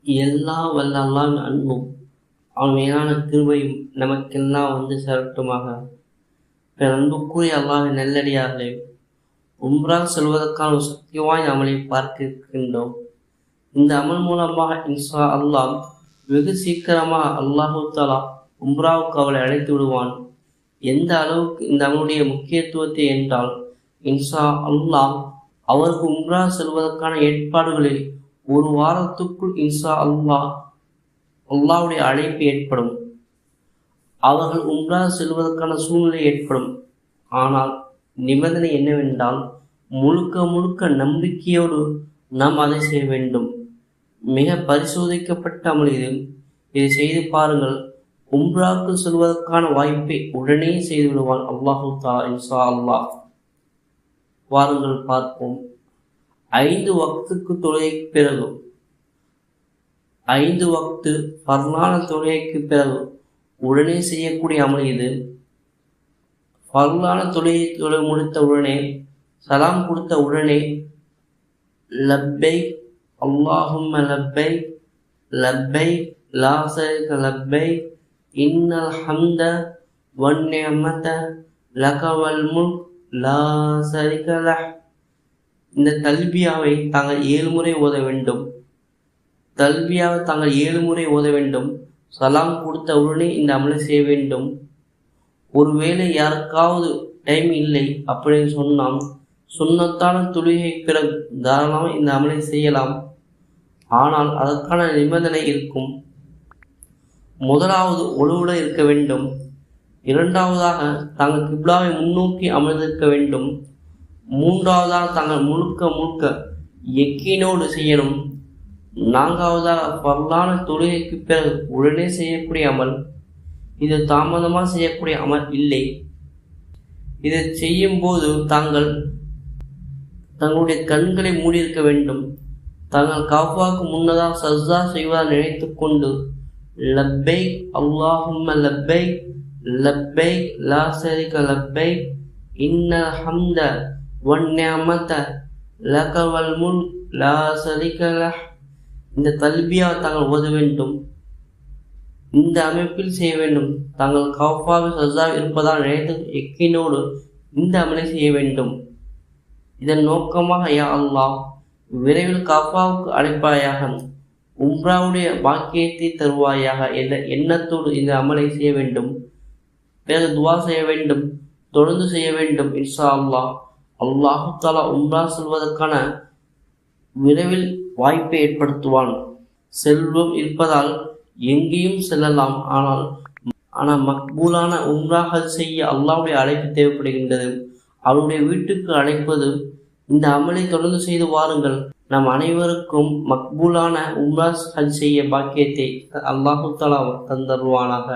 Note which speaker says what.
Speaker 1: எல்லா வல்ல அல்லாஹ்வின் அன்பும் அவன் மேலான கிருபையும் நமக்கெல்லாம் சேரட்டுமாக. அன்புக்குரிய அல்லாஹ்வின் நல்லடியார்களே, உம்ரா செல்வதற்கான ஒரு சக்தி வாய்ந்த அமலை பார்க்க இருக்கின்றோம். இந்த அமல் மூலமாக இன்ஷா அல்லாஹ் வெகு சீக்கிரமாக அல்லாஹு தஆலா உம்ராவுக்கு அவளை அழைத்து விடுவான். எந்த அளவுக்கு இந்த அமலுடைய முக்கியத்துவத்தை என்றால், இன்ஷா அல்லாஹ் அவருக்கு உம்ரா செல்வதற்கான ஏற்பாடுகளை ஒரு வாரத்துக்குள் இன்ஷா அல்லாஹ்வுடைய அழைப்பு ஏற்படும். அவர்கள் உம்ரா செல்வதற்கான சூழ்நிலை ஏற்படும். ஆனால் நிபந்தனை என்னவென்றால், முழுக்க நம்பிக்கையோடு நாம் அதை செய்ய வேண்டும். மிக பரிசோதிக்கப்பட்ட அமல் இது. இதை செய்து பாருங்கள். உம்ராவுக்கு செல்வதற்கான வாய்ப்பை உடனே செய்து விடுவான் அல்லாஹு தஆலா இன்ஷா அல்லாஹ். வாருங்கள் பார்ப்போம். 5 வக்துக்கு தொழுகைக்கு பிறகு, 5 வக்து ஃபர்லான தொழுகைக்கு பிறகு உடனே செய்யக்கூடிய அமல் இது. ஃபர்லான தொழுகை முடித்த உடனே, சலாம் கொடுத்த உடனே, லப்பைக் அல்லாஹும்ம லப்பைக் லப்பைக் லா ஷரீக லப்பைக் இன்னல் ஹம்த வன் நிஅமத லக வல் முல்க் லா ஷரீக லஹ். இந்த தல்பியாவை தாங்கள் 7 முறை ஓத வேண்டும். சலாம் கொடுத்த உடனே இந்த அமலை செய்ய வேண்டும். ஒருவேளை யாருக்காவது டைம் இல்லை அப்படின்னு சொன்னால், சுன்னத்தான தொழுகை பிறகு தாராளமாக இந்த அமலை செய்யலாம். ஆனால் அதற்கான நிபந்தனை இருக்கும். முதலாவது ஒழுவுடன் இருக்க வேண்டும். இரண்டாவதாக தாங்கள் கிப்லாவை முன்னோக்கி அமர்ந்திருக்க வேண்டும். மூன்றாவதாக தாங்கள் முழுக்க யக்கீனோடு செய்யணும். நான்காவதாக ஃபர்லான தொழுகைக்கு பிறகு உடனே செய்யக்கூடிய அமல். இது தாமதமாக செய்யக்கூடிய அமல் இல்லை. இதை செய்யும் போது தங்களுடைய கண்களை மூடியிருக்க வேண்டும். தாங்கள் காஃபாவுக்கு முன்னதாக சஜ்தா செய்வதாக நினைத்து கொண்டு, லப்பைக் அல்லாஹும்ம லப்பைக் லப்பைக் லா ஷரீக லப்பைக் இன்னல் ஹம்த வன் நிஅமத லக வல் முல்க் லா ஷரீக லஹ். இந்த தல்பியா தாங்கள் ஓத வேண்டும். இந்த அமைப்பில் செய்ய வேண்டும். தாங்கள் காஃபாவில் சஜ்தா இருப்பதால் நினைத்து யக்கீனோடு இந்த அமலை செய்ய வேண்டும். இதன் நோக்கமாக, யா அல்லாஹ், விரைவில் காஃபாவுக்கு அழைப்பாயாக, உம்ராவுடைய பாக்கியத்தை தருவாயாக என்ற எண்ணத்தோடு இந்த அமலை செய்ய வேண்டும். பிறகு துவா செய்ய வேண்டும். தொடர்ந்து செய்ய வேண்டும். இன்ஷா அல்லாஹ் அல்லாஹு தஆலா உம்ரா செல்வதற்கான விரைவில் வாய்ப்பை ஏற்படுத்துவான். செல்வம் இருப்பதால் எங்கேயும் செல்லலாம். ஆனால் மக்பூலான உம்ரா ஹஜ் செய்ய அல்லாஹ்வுடைய அழைப்பு தேவைப்படுகின்றது. அவருடைய வீட்டுக்கு அழைப்பது. இந்த அமலை தொடர்ந்து செய்து வாருங்கள். நம் அனைவருக்கும் மக்பூலான உம்ரா ஹஜ் செய்ய பாக்கியத்தை அல்லாஹு தஆலா தந்தருவானாக.